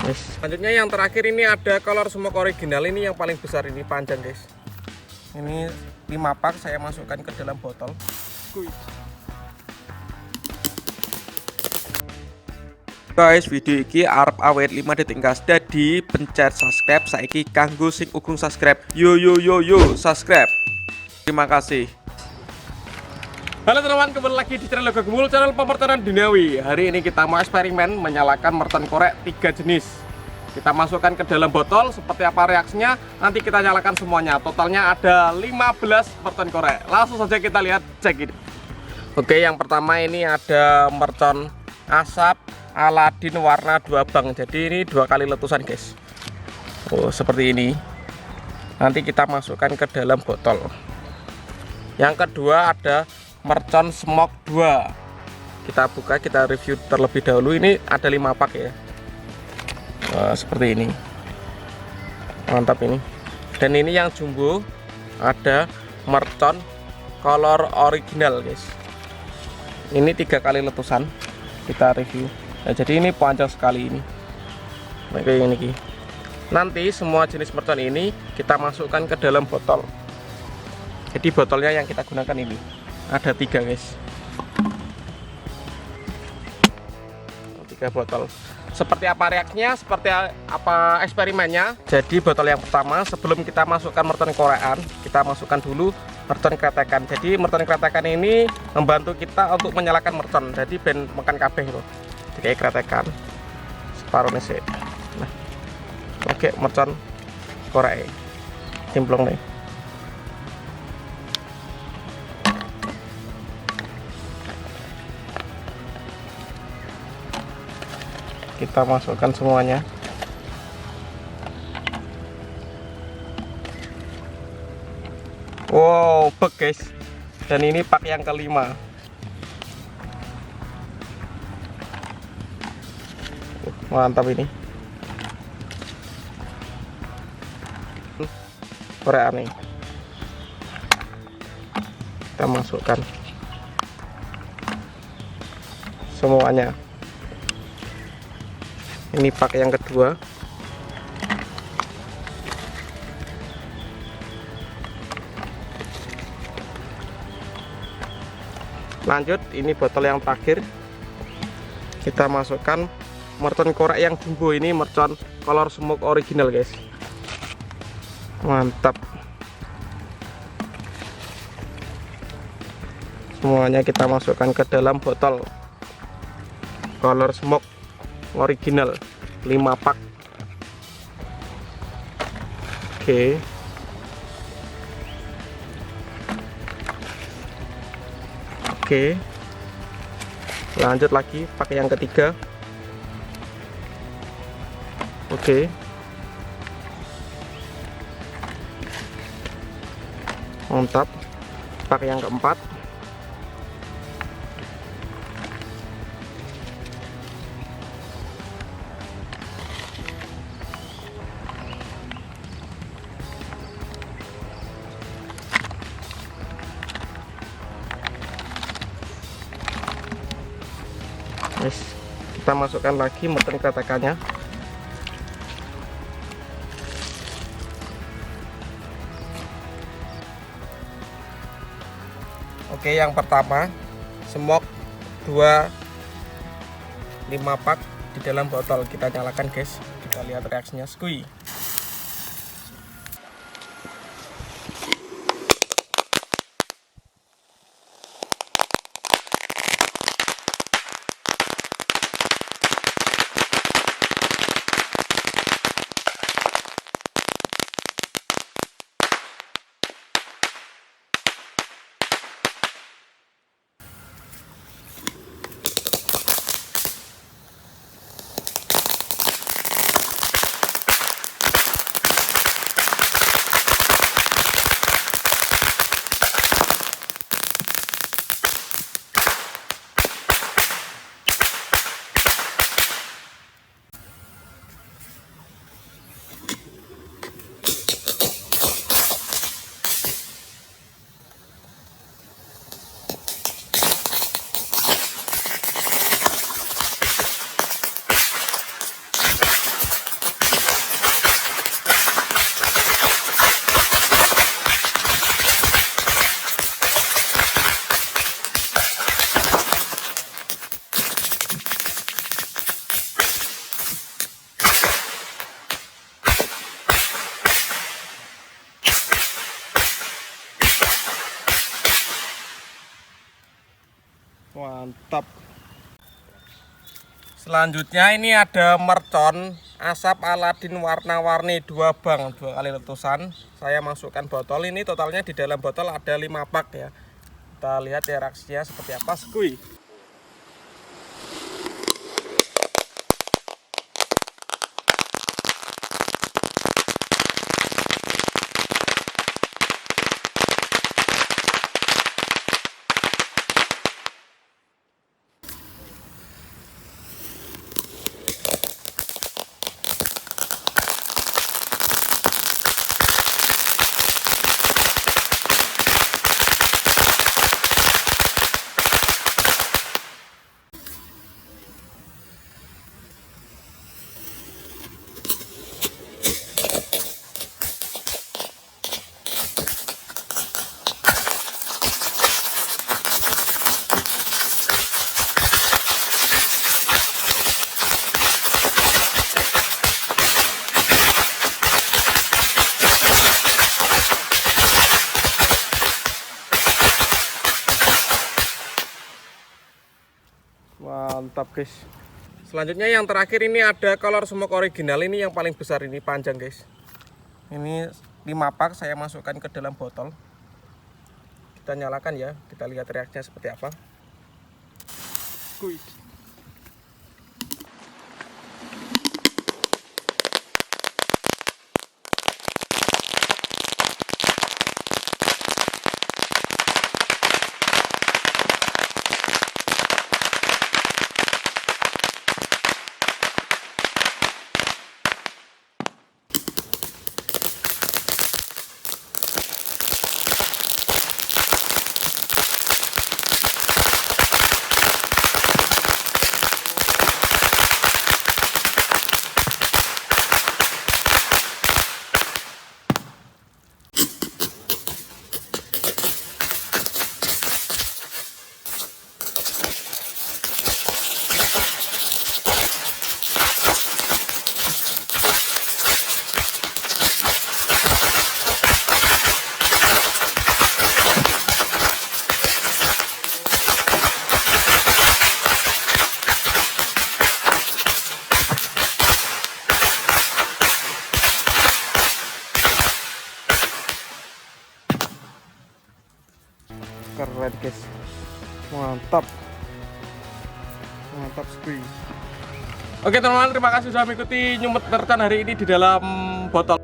Selanjutnya yang terakhir ini ada color smoke original, ini yang paling besar, ini panjang guys. Ini 5 pak saya masukkan ke dalam botol. Guys, video ini arep awet 5 detik gas. Jadi pencet subscribe saiki kanggo sing urung subscribe. Yo subscribe. Terima kasih. Halo teman-teman, kembali lagi di channel Logo Gemul, channel pemertanan duniawi. Hari ini kita mau eksperimen menyalakan merton korek 3 jenis. Kita masukkan ke dalam botol, seperti apa reaksinya nanti kita nyalakan semuanya. Totalnya ada 15 merton korek. Langsung saja kita lihat, cek ini. Oke, yang pertama ini ada mercon asap Aladin warna 2 bang. Jadi ini 2 kali letusan guys. Oh, seperti ini. Nanti kita masukkan ke dalam botol. Yang kedua ada mercon smoke 2. Kita buka, kita review terlebih dahulu. Ini ada 5 pak ya. Seperti ini. Mantap ini. Dan ini yang jumbo ada mercon color original guys. Ini 3 kali letusan. Kita review. Nah, jadi ini panjang sekali ini. Kayak ini. Nanti semua jenis mercon ini kita masukkan ke dalam botol. Jadi botolnya yang kita gunakan ini ada 3 guys. 3 botol. Seperti apa reaksinya, seperti apa eksperimennya. Jadi botol yang pertama, sebelum kita masukkan merton korean, kita masukkan dulu merton kretekan. Jadi merton kretekan ini membantu kita untuk menyalakan merton. Jadi ben makan kabeh loh. Jadi kretekan separuh nih. Nah, oke, mercon korek cimplung nih. Kita masukkan semuanya. Wow, bek guys. Dan ini pak yang kelima. Mantap ini. Korek aneh. Kita masukkan semuanya. Ini pak yang kedua. Lanjut, ini botol yang terakhir. Kita masukkan mercon korek yang jumbo, ini mercon color smoke original guys. Mantap. Semuanya kita masukkan ke dalam botol color smoke original 5 pak. Oke. Oke. Lanjut lagi pakai yang ketiga. Oke. Mantap. Pakai yang keempat. Kita masukkan lagi merton kretekannya. Oke, yang pertama smoke 2 5 pak di dalam botol. Kita nyalakan guys. Kita lihat reaksinya. Skui. Selanjutnya ini ada mercon asap Aladin warna-warni 2 bang 2 kali letusan. Saya masukkan botol ini, totalnya di dalam botol ada 5 pak ya. Kita lihat ya reaksinya seperti apa. Skui. Mantap guys. Selanjutnya yang terakhir ini ada color smoke original, ini yang paling besar, ini panjang guys. Ini 5 pak saya masukkan ke dalam botol. Kita nyalakan ya, kita lihat reaksinya seperti apa. Kuy. Keren guys, mantap sekali. Oke teman-teman, terima kasih sudah mengikuti nyumet mercon hari ini di dalam botol.